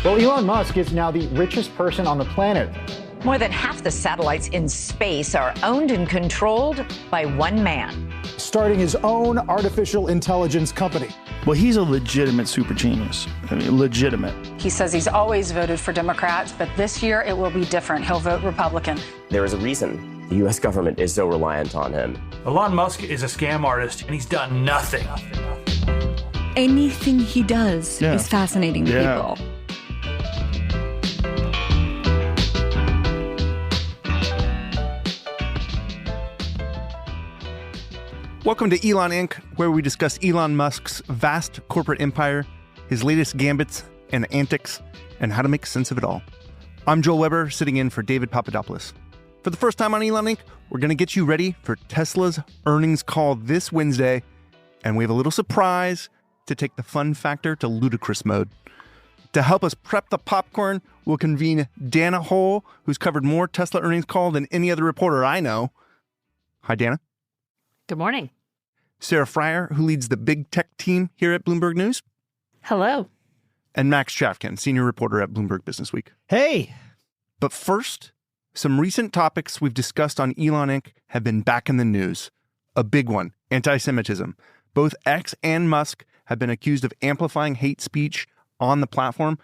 Well, Elon Musk is now the richest person on the planet. More than half the satellites in space are owned and controlled by one man. Starting his own artificial intelligence company. Well, he's a legitimate super genius. I mean, legitimate. He says he's always voted for Democrats, but this year it will be different. He'll vote Republican. There is a reason the U.S. government is so reliant on him. Elon Musk is a scam artist, and he's done nothing. Anything he does is fascinating to people. Welcome to Elon Inc., where we discuss Elon Musk's vast corporate empire, his latest gambits and antics, and how to make sense of it all. I'm Joel Weber, sitting in for David Papadopoulos. For the first time on Elon Inc., we're going to get you ready for Tesla's earnings call this Wednesday, and we have a little surprise to take the fun factor to ludicrous mode. To help us prep the popcorn, we'll convene Dana Hole, who's covered more Tesla earnings call than any other reporter I know. Hi, Dana. Good morning. Sarah Fryer, who leads the big tech team here at Bloomberg News. Hello. And Max Chafkin, senior reporter at Bloomberg Businessweek. Hey. But first, some recent topics we've discussed on Elon Inc. have been back in the news. A big one, anti-Semitism. Both X and Musk have been accused of amplifying hate speech on the platform.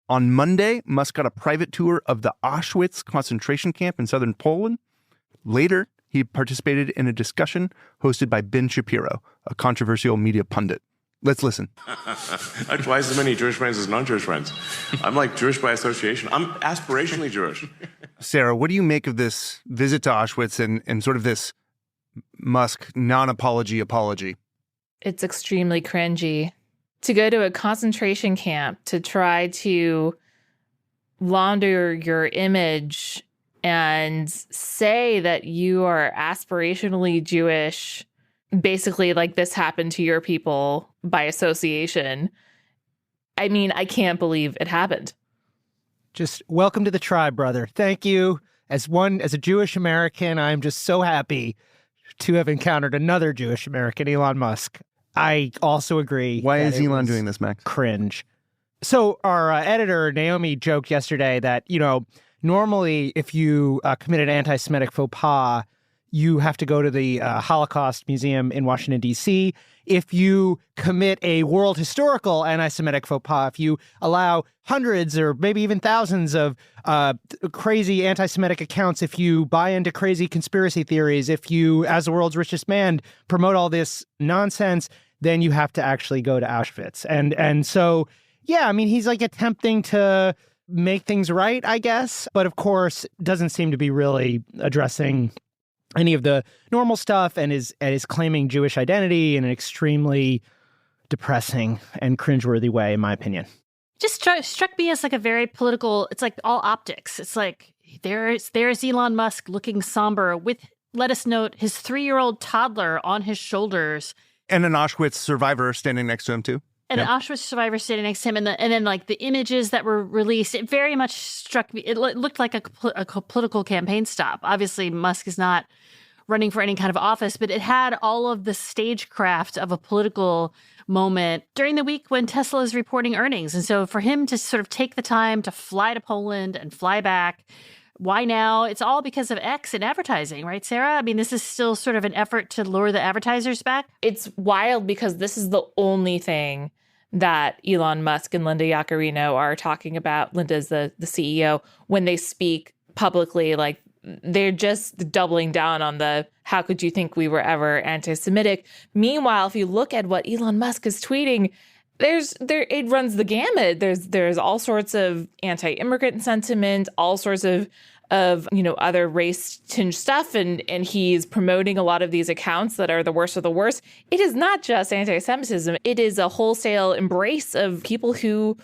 On Monday, Musk got a private tour of the Auschwitz concentration camp in southern Poland. Later, he participated in a discussion hosted by Ben Shapiro, a controversial media pundit. Let's listen. I have twice as many Jewish friends as non-Jewish friends. I'm like Jewish by association. I'm aspirationally Jewish. Sarah, what do you make of this visit to Auschwitz and sort of this Musk non-apology apology? It's extremely cringy. To go to a concentration camp to try to launder your image and say that you are aspirationally Jewish, basically like this happened to your people by association. I mean, I can't believe it happened. Just welcome to the tribe, brother. Thank you. As a Jewish American, I'm just so happy to have encountered another Jewish American, Elon Musk. I also agree. Why is Elon doing this, Max? Cringe. So our editor, Naomi, joked yesterday that, normally, if you commit an anti-Semitic faux pas, you have to go to the Holocaust Museum in Washington, D.C. If you commit a world historical anti-Semitic faux pas, if you allow hundreds or maybe even thousands of crazy anti-Semitic accounts, if you buy into crazy conspiracy theories, if you, as the world's richest man, promote all this nonsense, then you have to actually go to Auschwitz. And so, yeah, I mean, he's like attempting to make things right, I guess. But of course, doesn't seem to be really addressing any of the normal stuff and is claiming Jewish identity in an extremely depressing and cringeworthy way, in my opinion. Just struck me as like a very political, it's like all optics. It's like there's Elon Musk looking somber with, let us note, his 3-year-old toddler on his shoulders. And an Auschwitz survivor standing next to him, too. And an Auschwitz survivor standing next to him, and then like the images that were released, it very much struck me. It looked like a political campaign stop. Obviously, Musk is not running for any kind of office, but it had all of the stagecraft of a political moment during the week when Tesla is reporting earnings. And so for him to sort of take the time to fly to Poland and fly back, why now? It's all because of X and advertising, right, Sarah? I mean, this is still sort of an effort to lure the advertisers back. It's wild because this is the only thing that Elon Musk and Linda Yaccarino are talking about. Linda's the CEO. When they speak publicly, like they're just doubling down on the how could you think we were ever anti-Semitic? Meanwhile, if you look at what Elon Musk is tweeting, it runs the gamut. There's all sorts of anti-immigrant sentiment, all sorts of other race-tinged stuff, and he's promoting a lot of these accounts that are the worst of the worst. It is not just anti-Semitism. It is a wholesale embrace of people who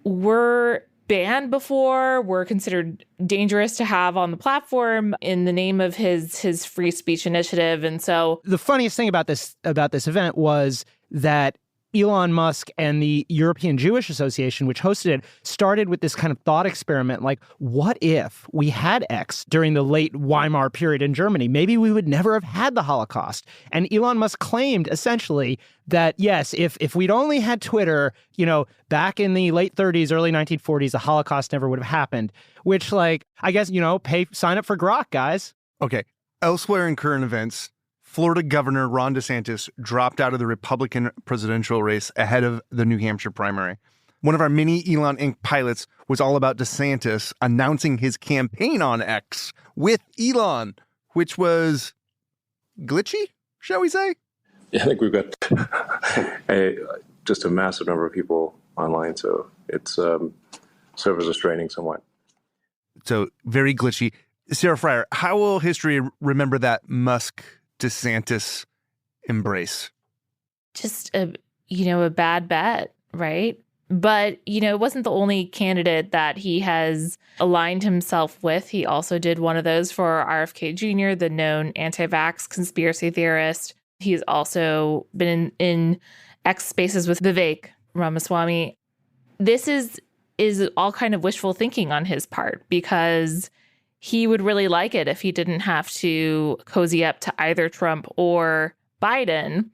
were banned before, were considered dangerous to have on the platform in the name of his free speech initiative. And so the funniest thing about this event was that Elon Musk and the European Jewish Association, which hosted it, started with this kind of thought experiment, like, what if we had X during the late Weimar period in Germany? Maybe we would never have had the Holocaust. And Elon Musk claimed, essentially, that, yes, if we'd only had Twitter, back in the late 30s, early 1940s, the Holocaust never would have happened, which, like, I guess, sign up for Grok, guys. Okay. Elsewhere in current events, Florida Governor Ron DeSantis dropped out of the Republican presidential race ahead of the New Hampshire primary. One of our mini Elon Inc. pilots was all about DeSantis announcing his campaign on X with Elon, which was glitchy, shall we say? Yeah, I think we've got just a massive number of people online, so it's servers are straining somewhat. So very glitchy. Sarah Fryer, how will history remember that Musk DeSantis embrace? Just a bad bet, right? But, it wasn't the only candidate that he has aligned himself with. He also did one of those for RFK Jr., the known anti-vax conspiracy theorist. He's also been in X spaces with Vivek Ramaswamy. This is all kind of wishful thinking on his part, because he would really like it if he didn't have to cozy up to either Trump or Biden.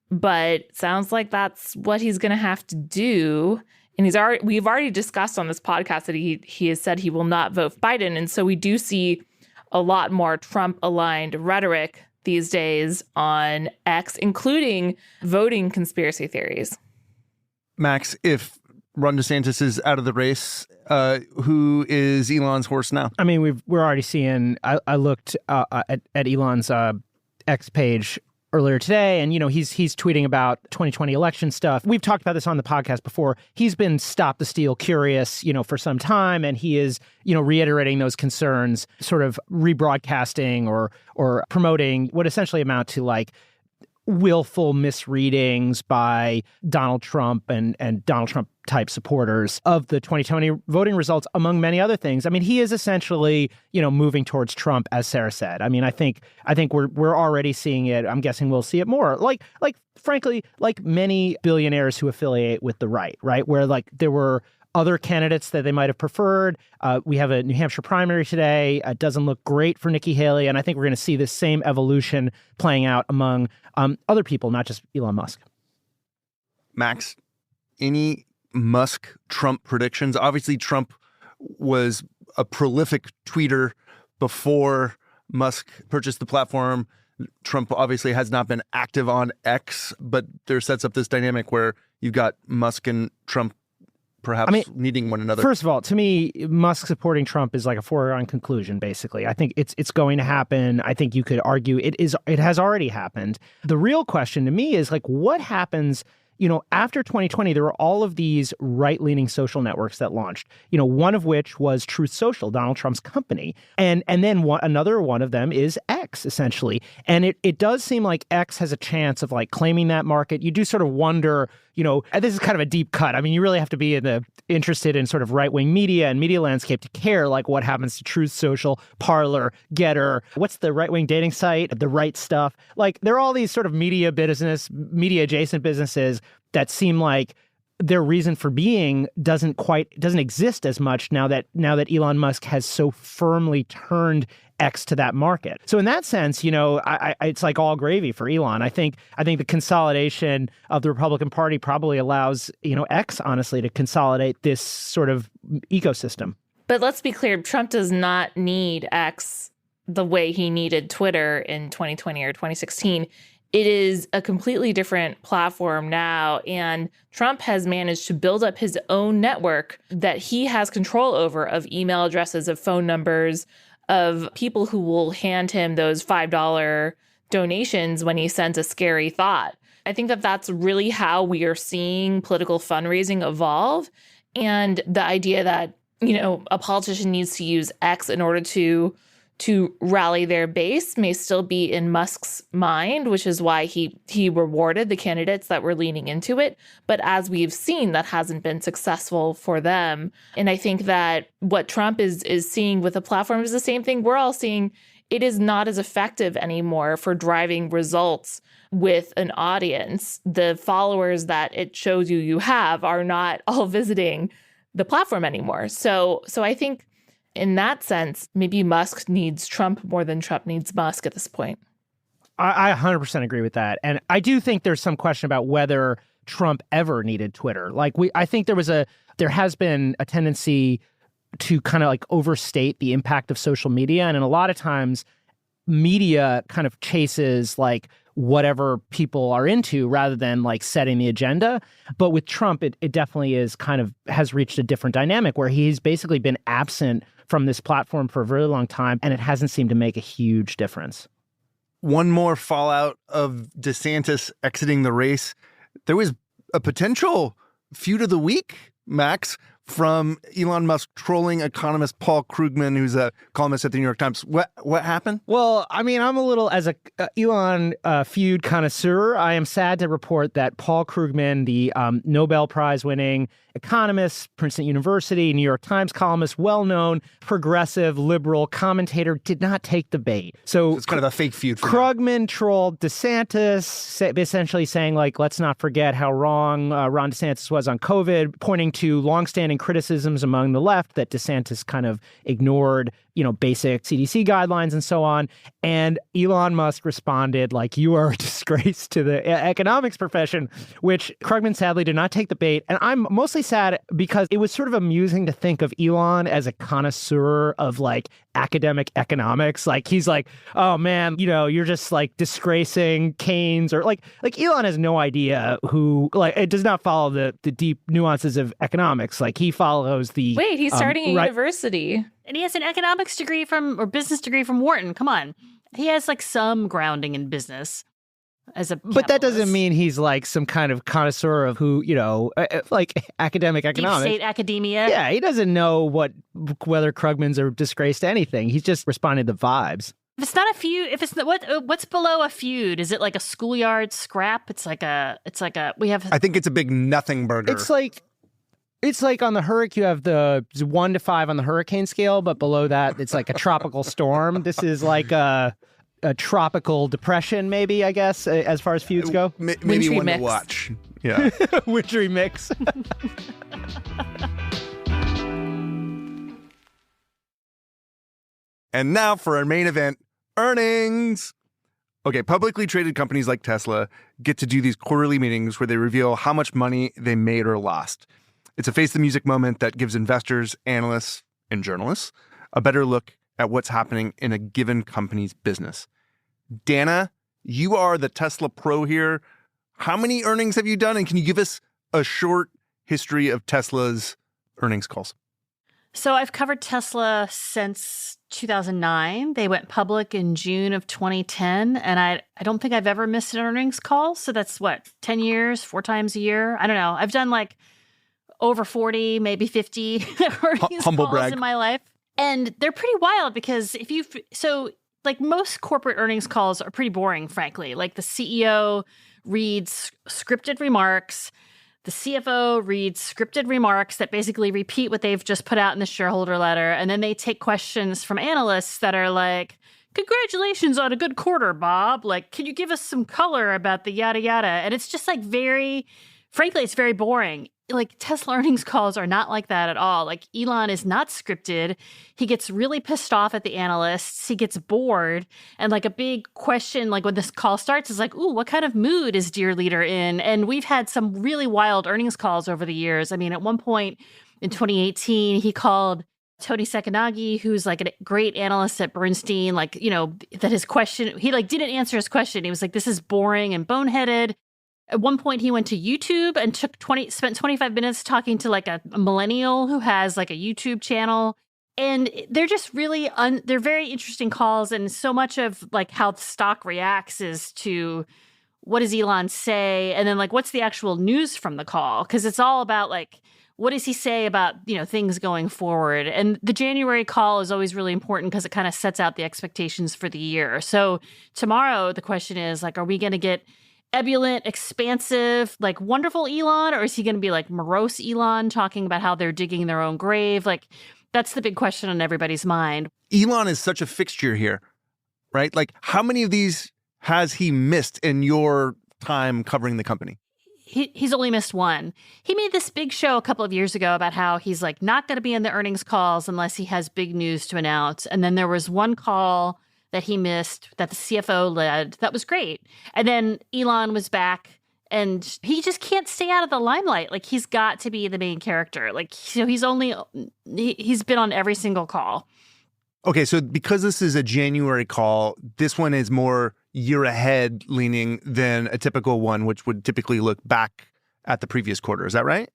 But sounds like that's what he's going to have to do. And we've already discussed on this podcast that he has said he will not vote for Biden. And so we do see a lot more Trump-aligned rhetoric these days on X, including voting conspiracy theories. Max, if Ron DeSantis is out of the race, who is Elon's horse now? I mean, we're already seeing. I looked at Elon's X page earlier today, and he's tweeting about 2020 election stuff. We've talked about this on the podcast before. He's been stop the steal curious, for some time, and he is, reiterating those concerns, sort of rebroadcasting or promoting what essentially amount to like willful misreadings by Donald Trump and Donald Trump type supporters of the 2020 voting results, among many other things. I mean, he is essentially, moving towards Trump, as Sarah said. I mean, I think we're already seeing it. I'm guessing we'll see it more. Like frankly, like many billionaires who affiliate with the right, where like there were other candidates that they might have preferred. We have a New Hampshire primary today. It doesn't look great for Nikki Haley. And I think we're going to see this same evolution playing out among other people, not just Elon Musk. Max, any Musk-Trump predictions? Obviously, Trump was a prolific tweeter before Musk purchased the platform. Trump obviously has not been active on X, but there sets up this dynamic where you've got Musk and Trump perhaps needing one another. First of all, to me, Musk supporting Trump is like a foregone conclusion, basically. I think it's going to happen. I think you could argue it has already happened. The real question to me is like, what happens after 2020, there were all of these right-leaning social networks that launched, one of which was Truth Social, Donald Trump's company. And then another one of them is X, essentially. And it does seem like X has a chance of like claiming that market. You do sort of wonder, and this is kind of a deep cut. I mean, you really have to be interested in sort of right-wing media and media landscape to care like what happens to Truth Social, Parler, Getter. What's the right-wing dating site? The Right Stuff. Like there are all these sort of media adjacent businesses that seem like their reason for being doesn't exist as much now that Elon Musk has so firmly turned X to that market. So in that sense, it's like all gravy for Elon. I think the consolidation of the Republican Party probably allows, X honestly to consolidate this sort of ecosystem. But let's be clear, Trump does not need X the way he needed Twitter in 2020 or 2016. It is a completely different platform now, and Trump has managed to build up his own network that he has control over, of email addresses, of phone numbers, of people who will hand him those $5 donations when he sends a scary thought. I think that that's really how we are seeing political fundraising evolve. And the idea that, a politician needs to use X in order to rally their base may still be in Musk's mind, which is why he rewarded the candidates that were leaning into it. But as we've seen, that hasn't been successful for them. And I think that what Trump is seeing with the platform is the same thing we're all seeing it is not as effective anymore for driving results with an audience. The followers that it shows you have are not all visiting the platform anymore. So I think in that sense, maybe Musk needs Trump more than Trump needs Musk at this point. I 100% agree with that. And I do think there's some question about whether Trump ever needed Twitter. I think there has been a tendency to kind of like overstate the impact of social media. And a lot of times media kind of chases like whatever people are into rather than like setting the agenda. But with Trump, it definitely is kind of has reached a different dynamic where he's basically been absent from this platform for a very long time. And it hasn't seemed to make a huge difference. One more fallout of DeSantis exiting the race. There was a potential feud of the week, Max, from Elon Musk trolling economist Paul Krugman, who's a columnist at the New York Times. What happened? Well, I mean, I'm a little, as a Elon feud connoisseur, I am sad to report that Paul Krugman, the Nobel Prize winning economist, Princeton University, New York Times columnist, well-known progressive liberal commentator, did not take the bait. So it's kind of a fake feud. Krugman trolled DeSantis, essentially saying, like, let's not forget how wrong Ron DeSantis was on COVID, pointing to longstanding criticisms among the left that DeSantis kind of ignored, basic CDC guidelines and so on. And Elon Musk responded like, you are a disgrace to the economics profession, which Krugman sadly did not take the bait. And I'm mostly sad because it was sort of amusing to think of Elon as a connoisseur of like academic economics. Like he's like, oh man, you're just like disgracing Keynes, or like Elon has no idea who, like, it does not follow the deep nuances of economics. Like he follows the Wait, he's starting a university. And he has an economics degree or business degree from Wharton. Come on. He has like some grounding in business as a But that doesn't mean he's like some kind of connoisseur of who, like academic economics. Deep state academia. Yeah, he doesn't know whether Krugman's a disgrace to anything. He's just responding to vibes. If it's not a feud, what's below a feud? Is it like a schoolyard scrap? I think it's a big nothing burger. It's like on the hurricane, you have the 1 to 5 on the hurricane scale, but below that, it's like a tropical storm. This is like a tropical depression, maybe, I guess, as far as feuds go. Maybe Wintry one mix. to watch. Yeah. Wintry mix. And now for our main event, earnings. Okay, publicly traded companies like Tesla get to do these quarterly meetings where they reveal how much money they made or lost. It's a face the music moment that gives investors, analysts, and journalists a better look at what's happening in a given company's business. Dana, you are the Tesla pro here. How many earnings have you done? And can you give us a short history of Tesla's earnings calls? So I've covered Tesla since 2009. They went public in June of 2010. And I don't think I've ever missed an earnings call. So that's 10 years, 4 times a year? I don't know. I've done like over 40, maybe 50 earnings calls brag. in my life. And they're pretty wild because like most corporate earnings calls are pretty boring, frankly. Like the CEO reads scripted remarks. The CFO reads scripted remarks that basically repeat what they've just put out in the shareholder letter. And then they take questions from analysts that are like, congratulations on a good quarter, Bob. Like, can you give us some color about the yada yada? And it's just like frankly, it's very boring. Like Tesla earnings calls are not like that at all. Like Elon is not scripted. He gets really pissed off at the analysts. He gets bored. And like a big question, like when this call starts is like, ooh, what kind of mood is dear leader in? And we've had some really wild earnings calls over the years. I mean, at one point in 2018, he called Tony Sacconaghi, who's like a great analyst at Bernstein, that his question, he like didn't answer his question. He was like, this is boring and boneheaded. At one point, he went to YouTube and spent 25 minutes talking to like a millennial who has like a YouTube channel. And they're just really, they're very interesting calls. And so much of like how the stock reacts is to what does Elon say? And then like, what's the actual news from the call? Because it's all about like, what does he say about, things going forward? And the January call is always really important because it kind of sets out the expectations for the year. So tomorrow, the question is like, are we going to get ebullient, expansive, like wonderful Elon, or is he going to be like morose Elon talking about how they're digging their own grave? Like that's the big question on everybody's mind. Elon is such a fixture here. right? Like, how many of these has he missed in your time covering the company? He's only missed one. He made this big show a couple of years ago about how he's like not going to be in the earnings calls unless he has big news to announce. And then there was one call that he missed that the CFO led. That was great. And then Elon was back and he just can't stay out of the limelight. Like, he's got to be the main character. Like, so he's been on every single call. Okay, so because this is a January call, this one is more year ahead leaning than a typical one, which would typically look back at the previous quarter. Is that right?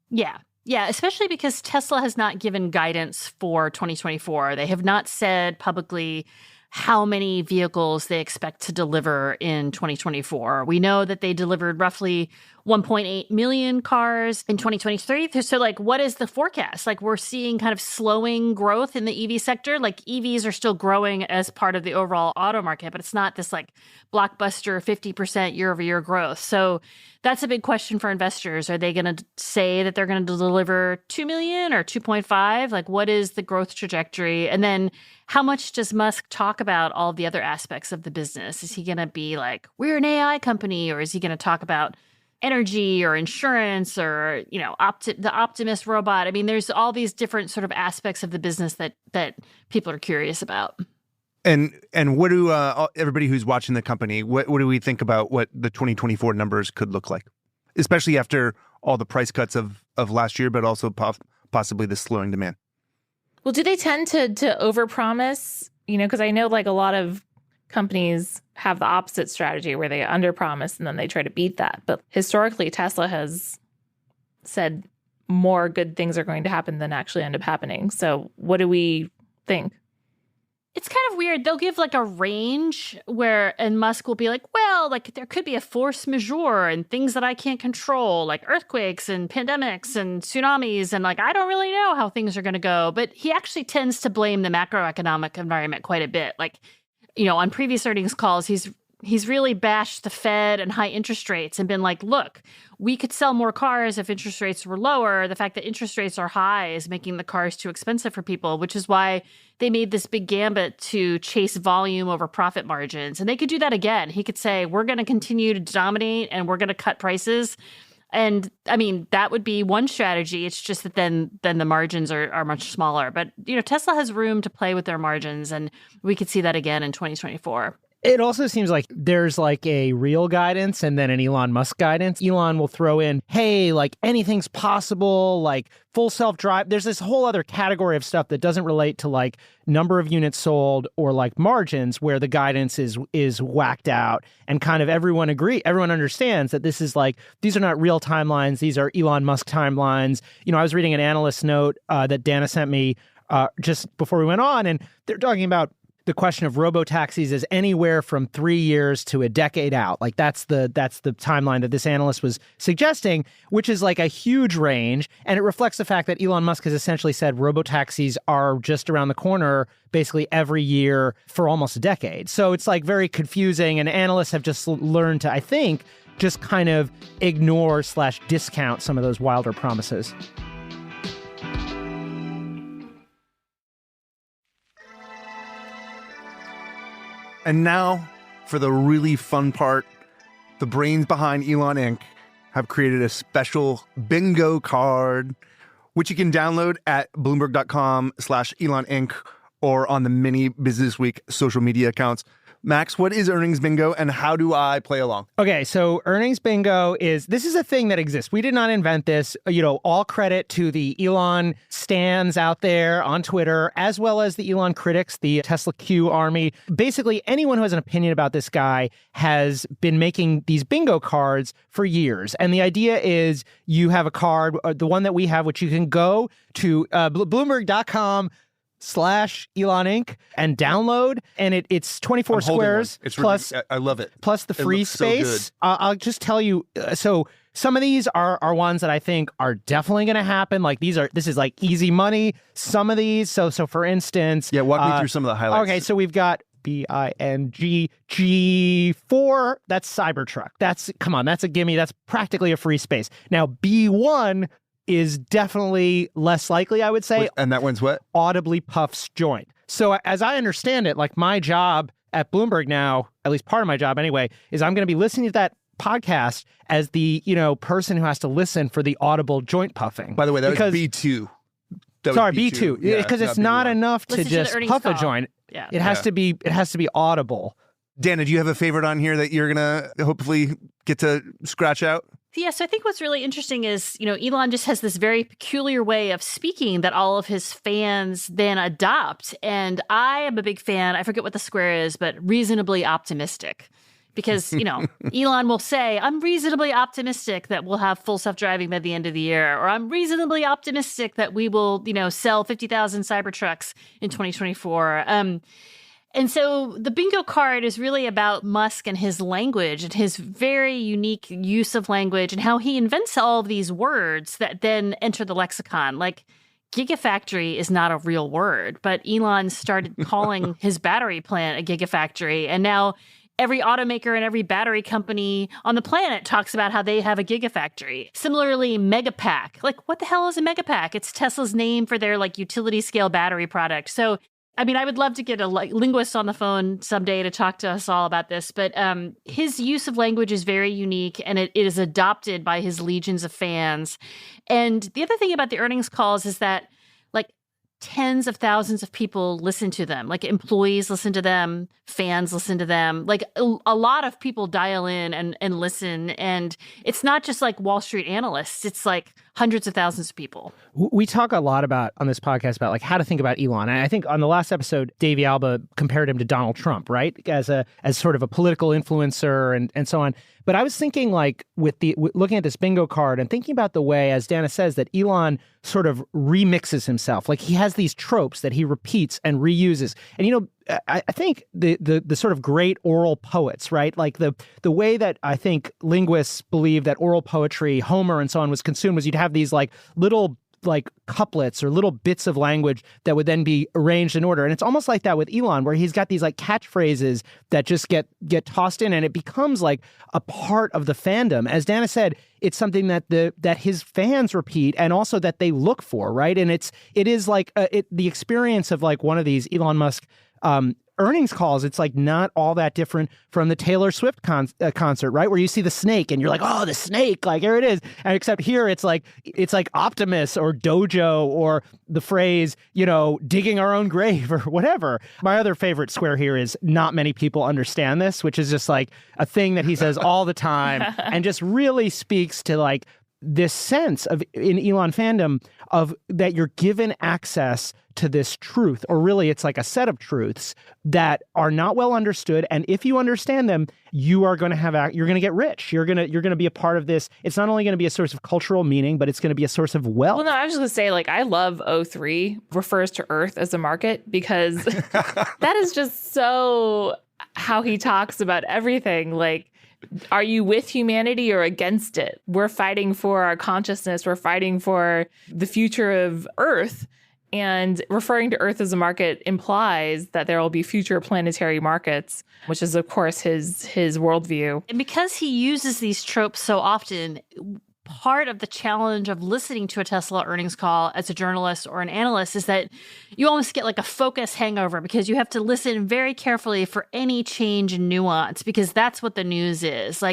Yeah. Yeah, especially because Tesla has not given guidance for 2024. They have not said publicly how many vehicles they expect to deliver in 2024. We know that they delivered roughly 1.8 million cars in 2023. So, like, what is the forecast? Like, we're seeing kind of slowing growth in the EV sector. Like, EVs are still growing as part of the overall auto market, but it's not this, like, blockbuster 50% year-over-year growth. So that's a big question for investors. Are they going to say that they're going to deliver 2 million or 2.5? Like, what is the growth trajectory? And then how much does Musk talk about all the other aspects of the business? Is he going to be like, we're an AI company? Or is he going to talk about energy or insurance or, you know, the Optimus robot? I mean, there's all these different sort of aspects of the business that people are curious about. And what do everybody who's watching the company, what do we think about what the 2024 numbers could look like, especially after all the price cuts of last year, but also possibly the slowing demand? Well, do they tend to overpromise? You know, because I know like a lot of companies have the opposite strategy where they underpromise and then they try to beat that. But historically, Tesla has said more good things are going to happen than actually end up happening. So what do we think? It's kind of weird. They'll give like a range and Musk will be like, well, like there could be a force majeure and things that I can't control, like earthquakes and pandemics and tsunamis. And like, I don't really know how things are going to go. But he actually tends to blame the macroeconomic environment quite a bit. Like, you know, on previous earnings calls, he's really bashed the Fed and high interest rates and been like, look, we could sell more cars if interest rates were lower. The fact that interest rates are high is making the cars too expensive for people, which is why they made this big gambit to chase volume over profit margins. And they could do that again. He could say, we're going to continue to dominate and we're going to cut prices. And I mean, that would be one strategy. It's just that then the margins are much smaller. But, you know, Tesla has room to play with their margins. And we could see that again in 2024. It also seems like there's like a real guidance and then an Elon Musk guidance. Elon will throw in, hey, like anything's possible, like full self-drive. There's this whole other category of stuff that doesn't relate to like number of units sold or like margins where the guidance is whacked out and kind of everyone understands that this is like, these are not real timelines. These are Elon Musk timelines. You know, I was reading an analyst note that Dana sent me just before we went on, and they're talking about the question of robo-taxis is anywhere from 3 years to a decade out. Like that's the timeline that this analyst was suggesting, which is like a huge range. And it reflects the fact that Elon Musk has essentially said robo-taxis are just around the corner basically every year for almost a decade. So it's like very confusing. And analysts have just learned to, I think, just kind of ignore/discount some of those wilder promises. And now, for the really fun part, the brains behind Elon Inc. have created a special bingo card, which you can download at Bloomberg.com/Elon Inc. or on the many Businessweek social media accounts. Max, what is earnings bingo and how do I play along? Okay, so earnings bingo this is a thing that exists. We did not invent this. You know, all credit to the Elon stans out there on Twitter, as well as the Elon critics, the Tesla Q army. Basically, anyone who has an opinion about this guy has been making these bingo cards for years. And the idea is you have a card, the one that we have, which you can go to Bloomberg.com/Elon Inc. and download, and it's 24 squares. It's plus really, I love it. Plus the free space. So I'll just tell you. So some of these are ones that I think are definitely going to hapen. Like this is like easy money. Some of these. So for instance, walk me through some of the highlights. Okay, so we've got BING4. That's Cybertruck. That's a gimme. That's practically a free space. Now B1 is definitely less likely, I would say. And that one's what? Audibly Puff's joint. So as I understand it, like my job at Bloomberg now, at least part of my job anyway, is I'm going to be listening to that podcast as the, person who has to listen for the audible joint puffing. By the way, that was B2. B2. Because it's not enough to just puff a joint. Yeah. It has to be audible. Dana, do you have a favorite on here that you're going to hopefully get to scratch out? Yeah, so I think what's really interesting is, Elon just has this very peculiar way of speaking that all of his fans then adopt. And I am a big fan, I forget what the square is, but reasonably optimistic. Because, Elon will say, I'm reasonably optimistic that we'll have full self-driving by the end of the year. Or I'm reasonably optimistic that we will, sell 50,000 Cybertrucks in 2024. And so the bingo card is really about Musk and his language and his very unique use of language and how he invents all of these words that then enter the lexicon. Like gigafactory is not a real word, but Elon started calling his battery plant a gigafactory. And now every automaker and every battery company on the planet talks about how they have a gigafactory. Similarly, megapack. Like, what the hell is a megapack? It's Tesla's name for their utility scale battery product. So I would love to get a linguist on the phone someday to talk to us all about this, but his use of language is very unique, and it is adopted by his legions of fans. And the other thing about the earnings calls is that, tens of thousands of people listen to them. Employees listen to them, fans listen to them. A lot of people dial in and listen. And it's not just Wall Street analysts. It's hundreds of thousands of people. We talk a lot on this podcast about how to think about Elon. And I think on the last episode, Davey Alba compared him to Donald Trump, right? As sort of a political influencer and so on. But I was thinking looking at this bingo card and thinking about the way, as Dana says, that Elon sort of remixes himself. He has these tropes that he repeats and reuses. And, I think the sort of great oral poets, right? The way that I think linguists believe that oral poetry, Homer and so on, was consumed was you'd have these little couplets or little bits of language that would then be arranged in order. And it's almost like that with Elon, where he's got these catchphrases that just get tossed in, and it becomes a part of the fandom. As Dana said, it's something that his fans repeat and also that they look for, right? And it is the experience of one of these Elon Musk earnings calls. It's not all that different from the Taylor Swift concert, right? Where you see the snake and you're like, oh, the snake, here it is. And except here, it's Optimus or Dojo or the phrase, digging our own grave or whatever. My other favorite square here is not many people understand this, which is just a thing that he says all the time and just really speaks to this sense of in Elon fandom of that you're given access to this truth, or really it's a set of truths that are not well understood. And if you understand them, you are going to you're going to get rich. You're going to be a part of this. It's not only going to be a source of cultural meaning, but it's going to be a source of wealth. Well, no, I was just going to say, I love O3 refers to Earth as a market, because that is just so how he talks about everything. Are you with humanity or against it? We're fighting for our consciousness. We're fighting for the future of Earth. And referring to Earth as a market implies that there will be future planetary markets, which is, of course, his worldview. And because he uses these tropes so often, part of the challenge of listening to a Tesla earnings call as a journalist or an analyst is that you almost get a focus hangover, because you have to listen very carefully for any change in nuance, because that's what the news is.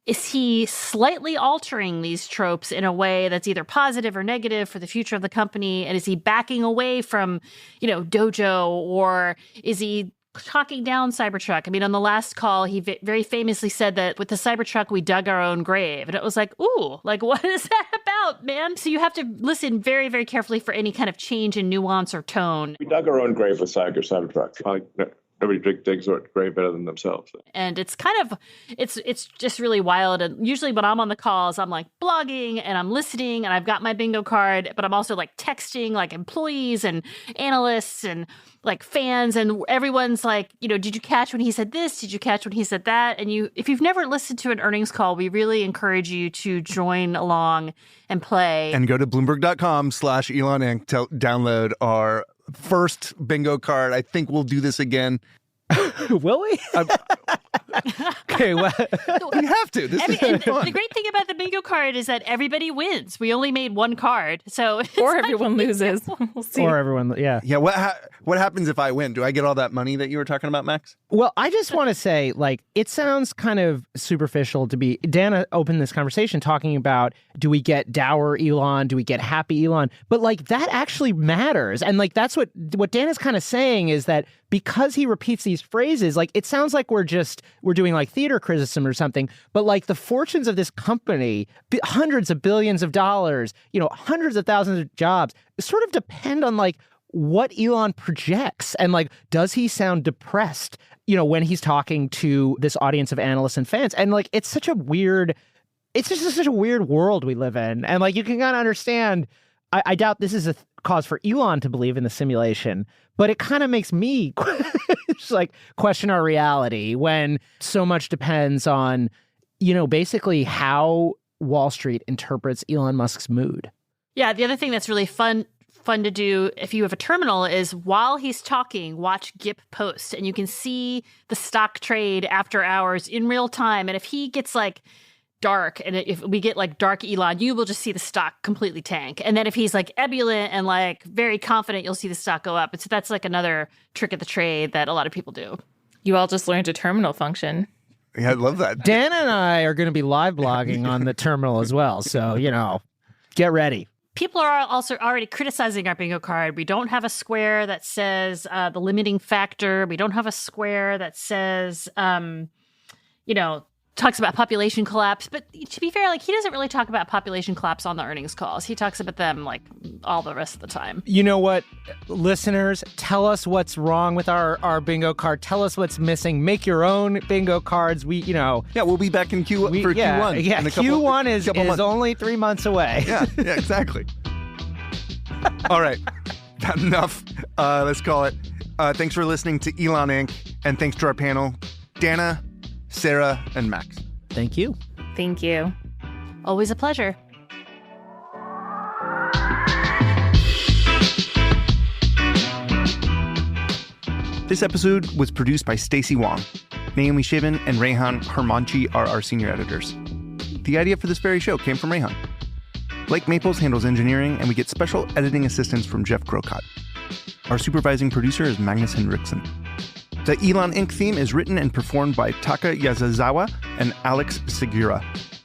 Is he slightly altering these tropes in a way that's either positive or negative for the future of the company? And is he backing away from, Dojo, or is he talking down Cybertruck? On the last call, he very famously said that with the Cybertruck, we dug our own grave. And it was ooh, what is that about, man? So you have to listen very, very carefully for any kind of change in nuance or tone. We dug our own grave with Cybertruck. Everybody digs their grave better than themselves. And it's it's just really wild. And usually when I'm on the calls, I'm blogging and I'm listening and I've got my bingo card, but I'm also texting employees and analysts and fans, and everyone's did you catch when he said this? Did you catch when he said that? And if you've never listened to an earnings call, we really encourage you to join along and play. And go to Bloomberg.com/Elon Inc. to download our first bingo card. I think we'll do this again. Will we? Okay, well, you have to. This is fun. The great thing about the bingo card is that everybody wins. We only made one card, so or everyone loses. We'll see. Or everyone, yeah. Yeah, what happens if I win? Do I get all that money that you were talking about, Max? Well, I just want to say, like, it sounds kind of superficial to be. Dana opened this conversation talking about, do we get dour Elon? Do we get happy Elon? But like, that actually matters. And like, that's what Dana's kind of saying is that because he repeats these phrases, like, it sounds like we're doing like theater criticism or something. But like, the fortunes of this company, hundreds of billions of dollars, hundreds of thousands of jobs, sort of depend on like what Elon projects. And like, does he sound depressed, when he's talking to this audience of analysts and fans? And like, it's just such a weird world we live in. And like, you can kind of understand, I doubt this is a cause for Elon to believe in the simulation, but it kind of makes me just like question our reality when so much depends on, basically how Wall Street interprets Elon Musk's mood. Yeah, the other thing that's really fun to do if you have a terminal is while he's talking, watch GIP post, and you can see the stock trade after hours in real time. And if he gets like dark, and if we get like dark Elon, you will just see the stock completely tank. And then if he's like ebullient and like very confident, you'll see the stock go up. And so that's like another trick of the trade that a lot of people do. You all just learned a terminal function. Yeah, I love that. Dan and I are going to be live blogging on the terminal as well. So, get ready. People are also already criticizing our bingo card. We don't have a square that says the limiting factor. We don't have a square that says, talks about population collapse. But to be fair, like, he doesn't really talk about population collapse on the earnings calls. He talks about them like all the rest of the time. You know what, listeners, tell us what's wrong with our bingo card. Tell us what's missing. Make your own bingo cards. Yeah, we'll be back in Q1. Yeah, Q1 is only 3 months away. Yeah, exactly. All right, enough. Let's call it. Thanks for listening to Elon Inc. And thanks to our panel, Dana, Sarah, and Max. Thank you. Thank you. Always a pleasure. This episode was produced by Stacey Wong. Naomi Shiven and Rehan Hermanchi are our senior editors. The idea for this very show came from Rehan. Blake Maples handles engineering, and we get special editing assistance from Jeff Grocott. Our supervising producer is Magnus Henriksen. The Elon Inc. theme is written and performed by Taka Yasuzawa and Alex Segura.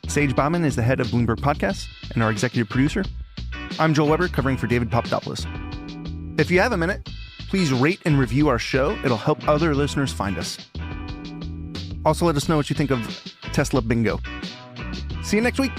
Sage Bauman is the head of Bloomberg Podcasts and our executive producer. I'm Joel Weber, covering for David Papadopoulos. If you have a minute, please rate and review our show. It'll help other listeners find us. Also, let us know what you think of Tesla Bingo. See you next week.